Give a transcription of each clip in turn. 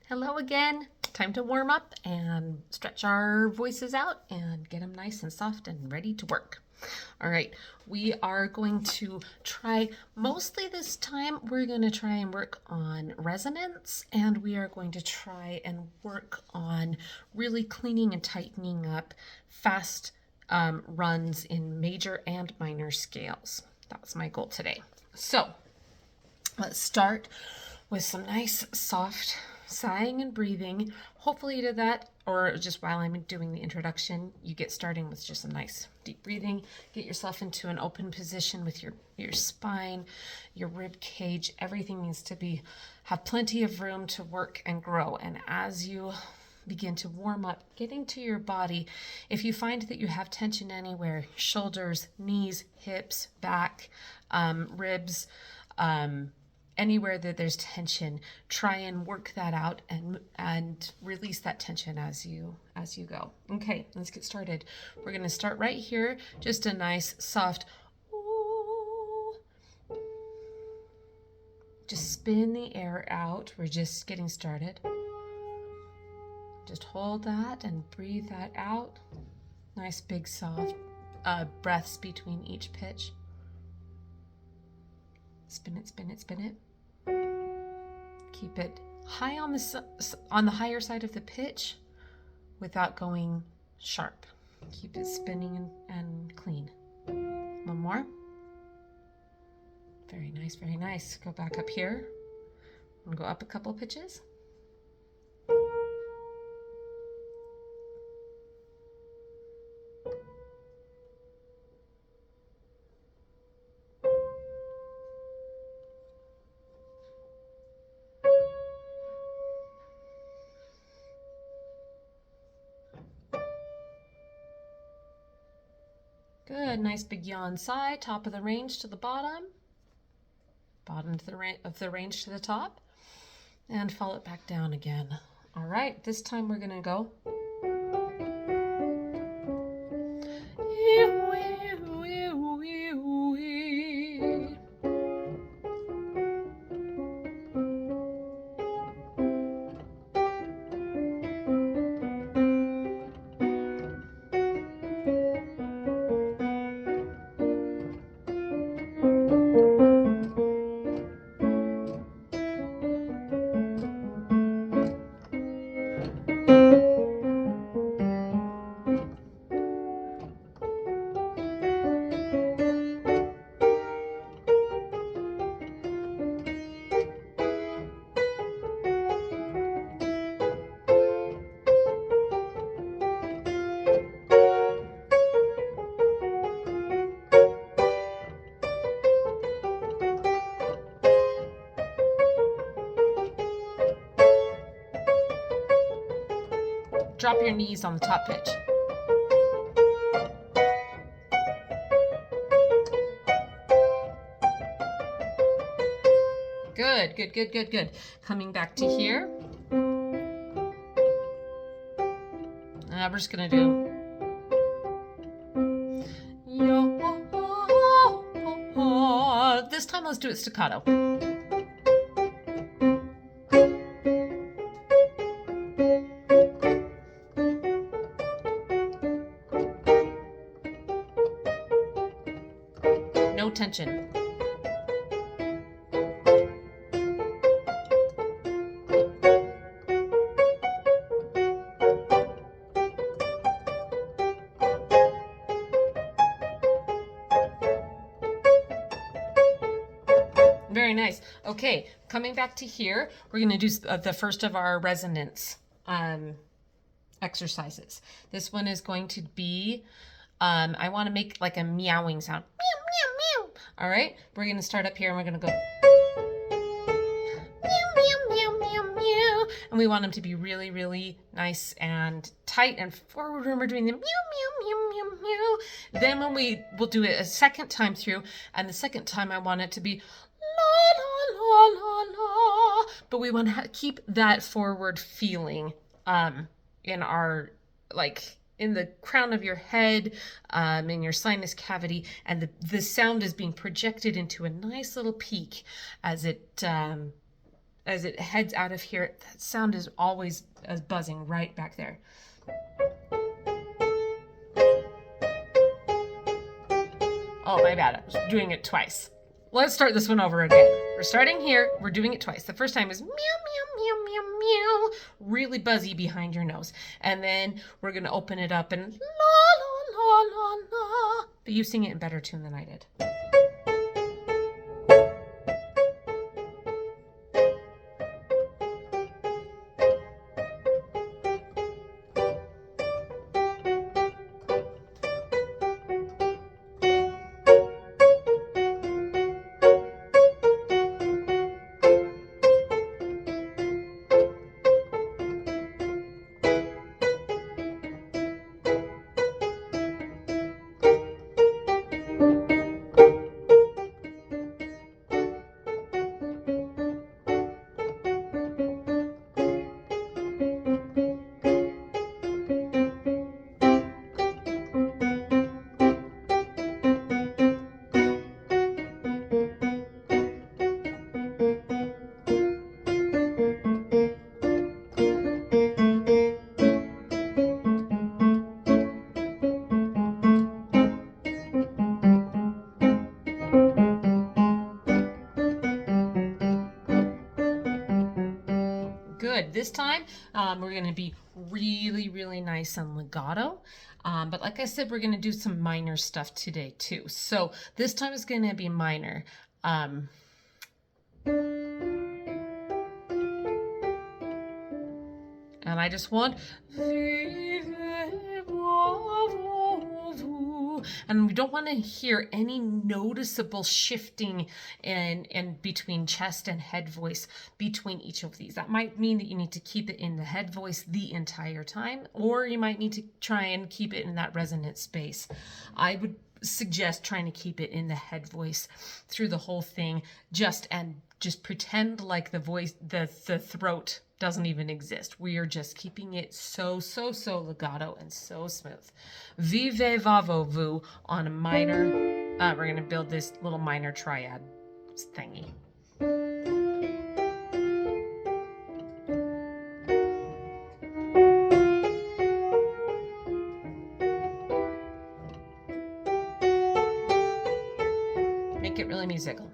Hello again. Time to warm up and stretch our voices out and get them nice and soft and ready to work. All right, we are going to try, mostly this time, we're going to try and work on resonance, and we are going to try and work on really cleaning and tightening up fast runs in major and minor scales. That's my goal today. So let's start with some nice soft sighing and breathing. Hopefully to that, or just while I'm doing the introduction, you get starting with just some nice deep breathing. Get yourself into an open position with your spine, your rib cage. Everything needs to have plenty of room to work and grow. And as you begin to warm up, getting to your body, if you find that you have tension anywhere, shoulders, knees, hips, back, ribs, anywhere that there's tension, try and work that out and release that tension as you go. Okay, let's get started. We're going to start right here, just a nice soft ooh. Just spin the air out. We're just getting started. Just hold that and breathe that out. Nice big soft breaths between each pitch. Spin it, spin it, spin it. Keep it high on the higher side of the pitch without going sharp. Keep it spinning and clean. One more. Very nice, very nice. Go back up here and go up a couple pitches. Good, nice big yawn sigh, top of the range to the bottom, bottom of the range to the top, and fall it back down again. All right, this time we're gonna go. Drop your knees on the top pitch. Good, good, good, good, good. Coming back to here. We're just gonna do. This time let's do it staccato. No tension. Very nice. Okay, coming back to here, we're going to do the first of our resonance exercises. This one is going to be, I want to make like a meowing sound. Meow, meow, meow. All right, we're going to start up here and we're going to go meow, meow, meow, meow, meow. And we want them to be really, really nice and tight and forward when we're doing them. Meow, meow, meow, meow, meow. Then when we'll do it a second time through, and the second time I want it to be la, la, la, la, la. But we want to keep that forward feeling in our, like, in the crown of your head, in your sinus cavity, and the sound is being projected into a nice little peak as it as it heads out of here, that sound is always buzzing right back there. Oh, my bad. I was doing it twice. Let's start this one over again. We're starting here. We're doing it twice. The first time is meow, meow, meow, meow, meow. Really buzzy behind your nose. And then we're going to open it up and la, la, la, la, la. But you sing it in better tune than I did. Good. This time we're going to be really, really nice and legato. But like I said, we're going to do some minor stuff today too. So this time is going to be minor. And I just want, and we don't want to hear any noticeable shifting in between chest and head voice between each of these. That might mean that you need to keep it in the head voice the entire time, or you might need to try and keep it in that resonant space. I would suggest trying to keep it in the head voice through the whole thing, just pretend like the voice, the throat doesn't even exist. We are just keeping it so legato and so smooth. Vive va vo vu on a minor. We're going to build this little minor triad thingy. Make it really musical.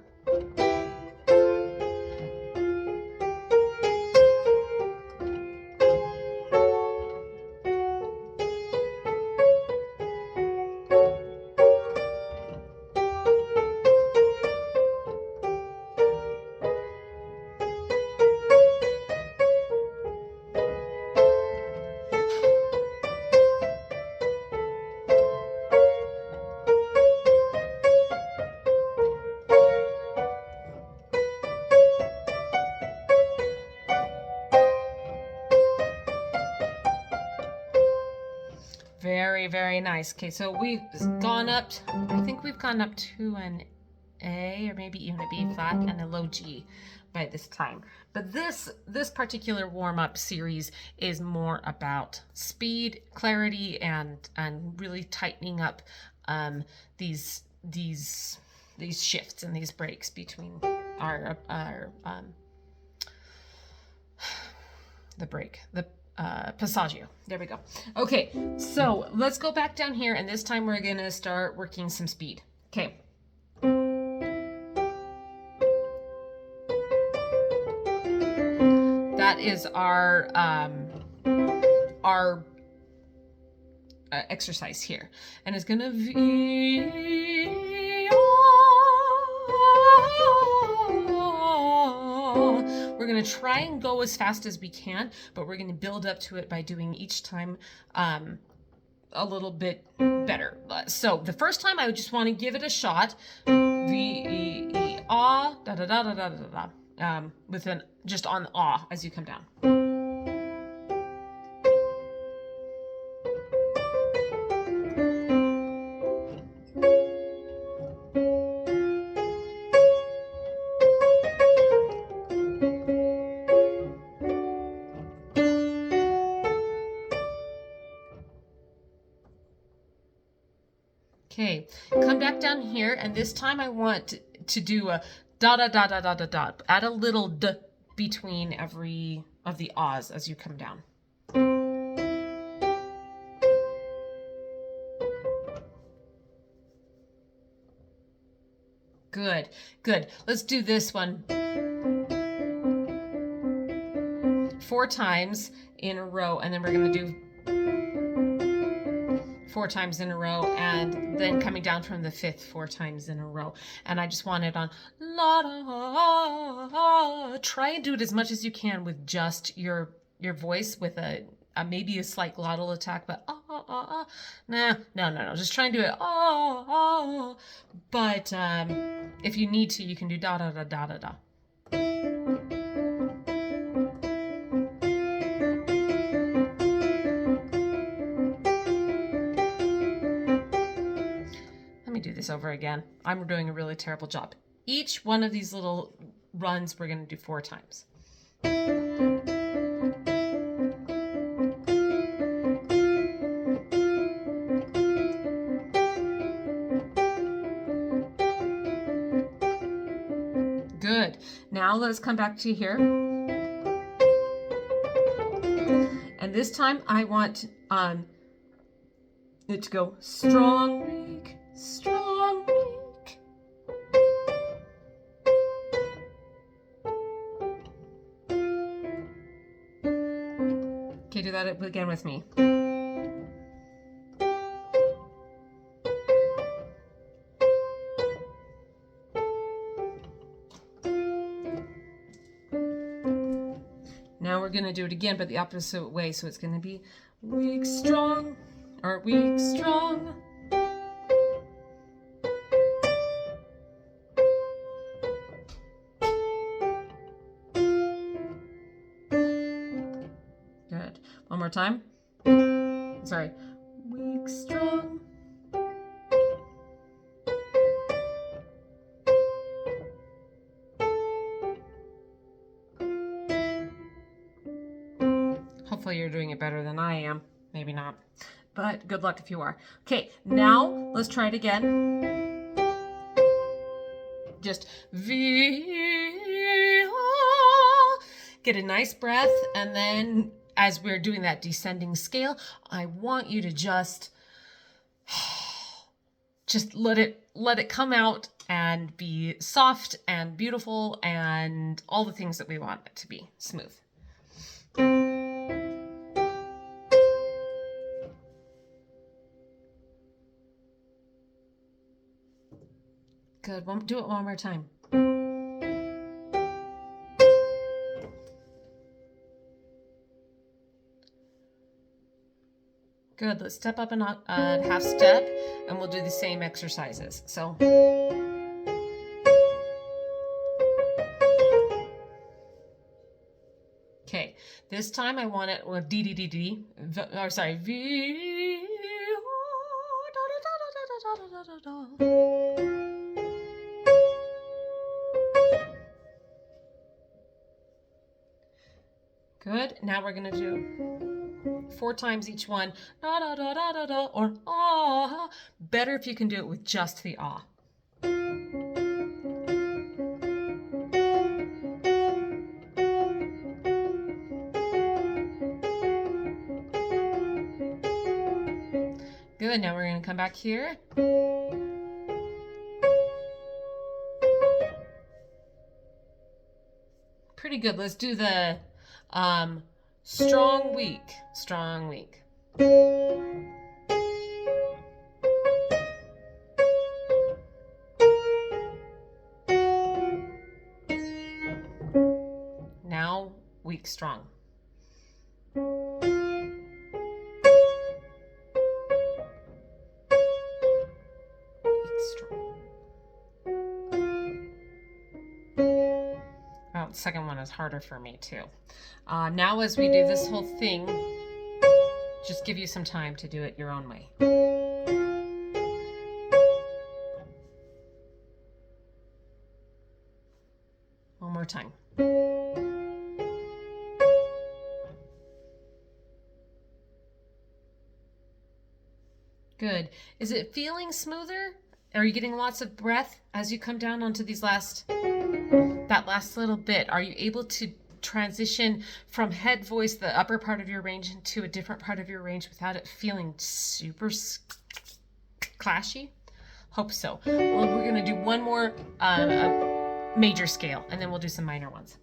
Very, very nice. Okay, so we've gone up, I think we've gone up to an A or maybe even a B flat and a low G by this time. But this particular warm-up series is more about speed, clarity, and really tightening up these shifts and these breaks between our pasagio. There we go. Okay, so let's go back down here, and this time we're going to start working some speed. Okay. That is our exercise here, and it's going to We're going to try and go as fast as we can, but we're going to build up to it by doing each time a little bit better. So the first time I just want to give it a shot. V-E-E-ah, da-da-da-da-da-da-da. With an just on ah as you come down. Okay, come back down here, and this time I want to do a da da da da da da da. Add a little d between every of the ahs as you come down. Good, good. Let's do this one 4 times in a row, and then we're going to do 4 times in a row, and then coming down from the 5th 4 times in a row. And I just want it on la da. Try and do it as much as you can with just your voice, with a maybe a slight glottal attack, but no. Just try and do it But if you need to, you can do da da da da da da. Let me do this over again. I'm doing a really terrible job. Each one of these little runs we're going to do 4 times. Good. Now let's come back to here. And this time I want it to go strong, weak, strong, weak. Okay, do that again with me. Now we're going to do it again, but the opposite way. So it's going to be weak, strong, or weak, strong. Good. One more time. Sorry. Weak, strong. Hopefully you're doing it better than I am. Maybe not. But good luck if you are. Okay, now let's try it again. Just get a nice breath, and then as we're doing that descending scale, I want you to just let it come out and be soft and beautiful and all the things that we want it to be. Smooth. Good. Do it one more time. Good. Let's step up a half step, and we'll do the same exercises. So. Okay. This time I want it with D, D, D, D. Or sorry. V. Good. Now we're going to do 4 times each one. Da da da da da da, or ah. Better if you can do it with just the ah. Good. Now we're going to come back here. Pretty good. Let's do the strong, weak, strong, weak. Now, weak, strong. The second one is harder for me too. Now as we do this whole thing, just give you some time to do it your own way. One more time. Good. Is it feeling smoother? Are you getting lots of breath as you come down onto these that last little bit? Are you able to transition from head voice, the upper part of your range, into a different part of your range without it feeling super clashy? Hope so. Well, we're going to do one more major scale, and then we'll do some minor ones.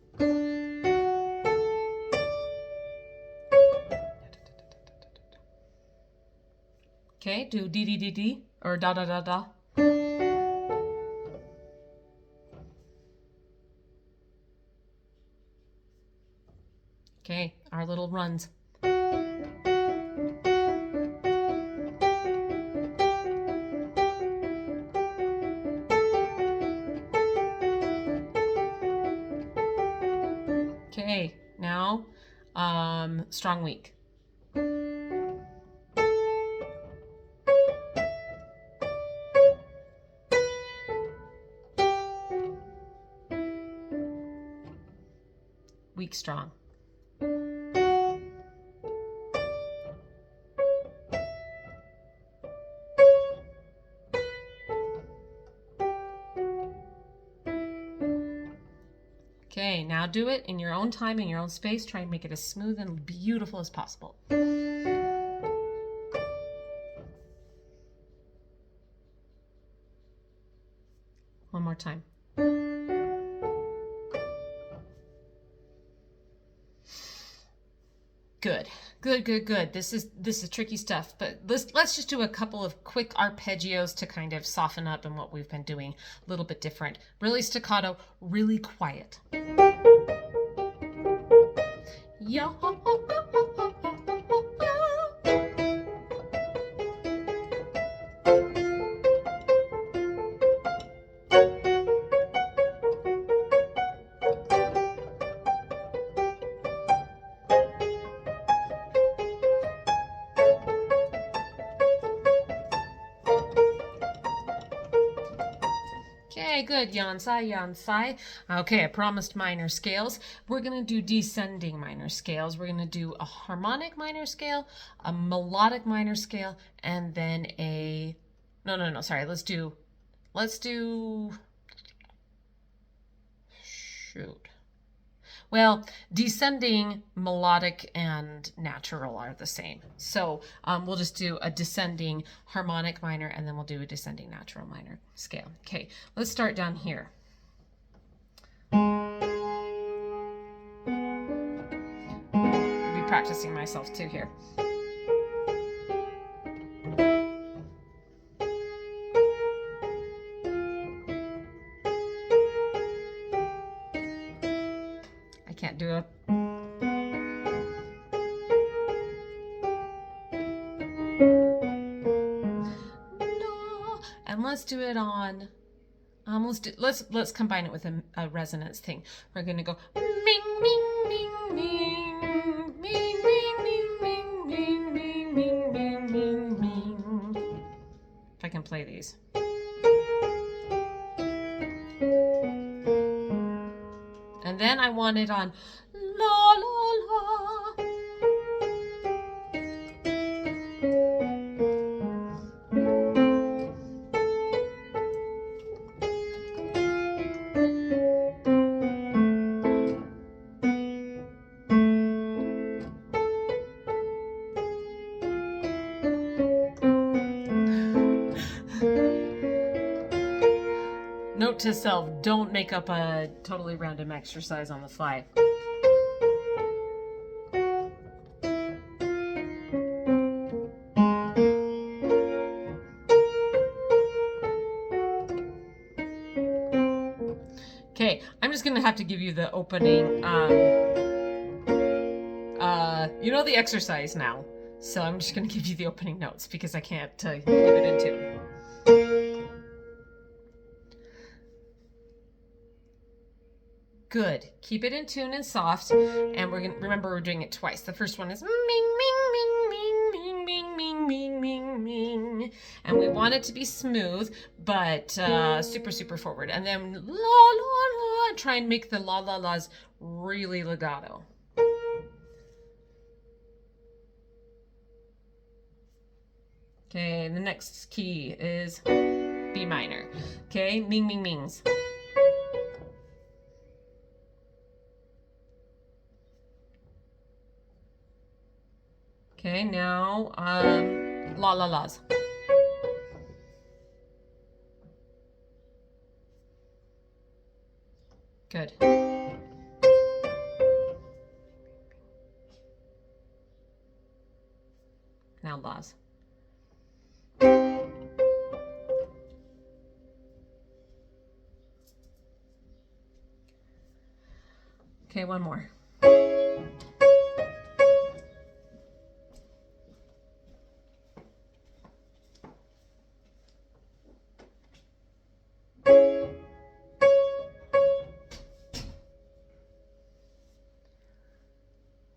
Okay, do D D D D or da da da da. Okay, our little runs. Okay, now strong weak. Weak strong. Okay, now do it in your own time, in your own space. Try and make it as smooth and beautiful as possible. One more time. Good, good, good, good. This is tricky stuff, but let's just do a couple of quick arpeggios to kind of soften up in what we've been doing a little bit different. Really staccato, really quiet. Yeah. Okay, good. Yansai, yansai. Okay, I promised minor scales. We're going to do descending minor scales. We're going to do a harmonic minor scale, a melodic minor scale, and then a... No, sorry. Let's do... Shoot. Well, descending, melodic, and natural are the same. So we'll just do a descending harmonic minor, and then we'll do a descending natural minor scale. Okay, let's start down here. I'll be practicing myself too here. Can't do it. No. And let's do it on. Let's combine it with a resonance thing. We're gonna go ming ming ming ming ming ming ming ming ming ming ming ming ming ming. If I can play these. And then I want it on la la la. Note to self, don't make up a totally random exercise on the fly. Okay, I'm just gonna have to give you the opening, you know the exercise now. So I'm just gonna give you the opening notes because I can't leave it in tune. Good. Keep it in tune and soft, and remember we're doing it twice. The first one is ming ming ming ming ming ming ming ming ming, and we want it to be smooth but super forward. And then la la la. Try and make the la la las really legato. Okay, the next key is B minor. Okay, ming ming mings. Okay, now la la la's. Good. Now la's. Okay, one more.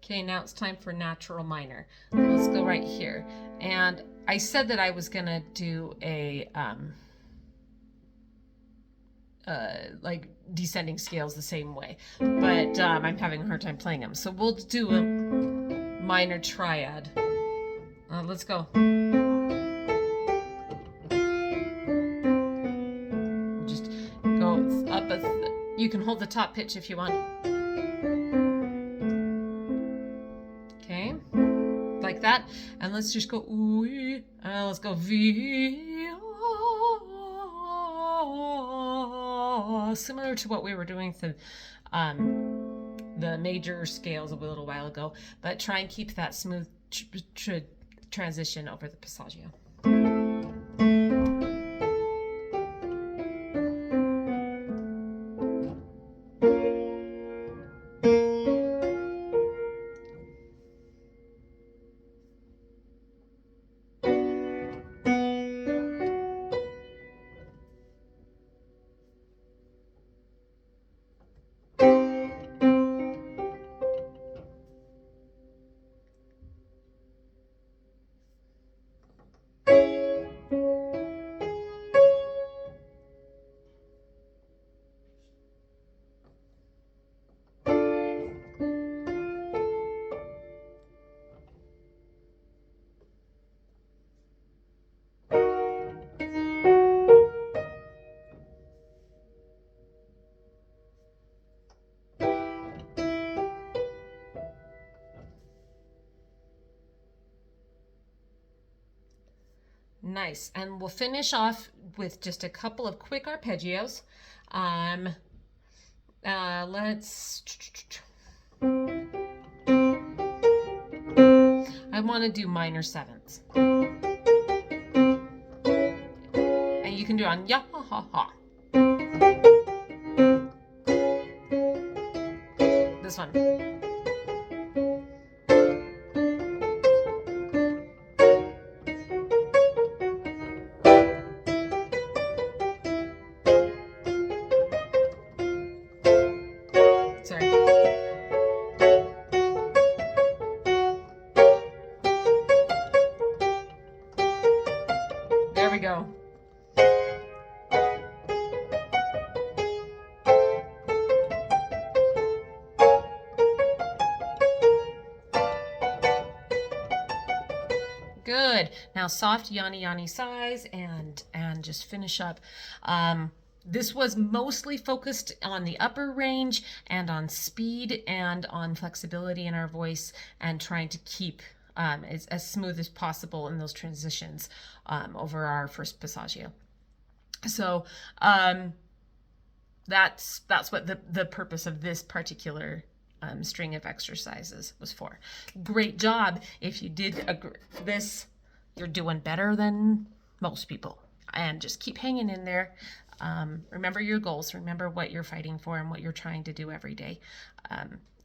Okay, now it's time for natural minor. Let's go right here. And I said that I was gonna do a like descending scales the same way, but I'm having a hard time playing them. So we'll do a minor triad. Let's go. Just go up. You can hold the top pitch if you want. Okay, like that. And let's just go ooh. Let's go V. Similar to what we were doing with the major scales a little while ago, but try and keep that smooth transition over the pasagio. Nice. And we'll finish off with just a couple of quick arpeggios. Let's... I want to do minor sevenths. And you can do it on ya ha ha ha. This one. Sorry. There we go. Good. Now soft yanni yanni sighs and just finish up. This was mostly focused on the upper range and on speed and on flexibility in our voice and trying to keep as smooth as possible in those transitions over our first passaggio. So that's what the purpose of this particular string of exercises was for. Great job. If you did this, you're doing better than most people. And just keep hanging in there. Remember your goals. Remember what you're fighting for and what you're trying to do every day.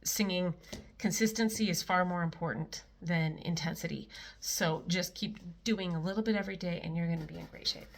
Singing consistency is far more important than intensity. So just keep doing a little bit every day and you're going to be in great shape.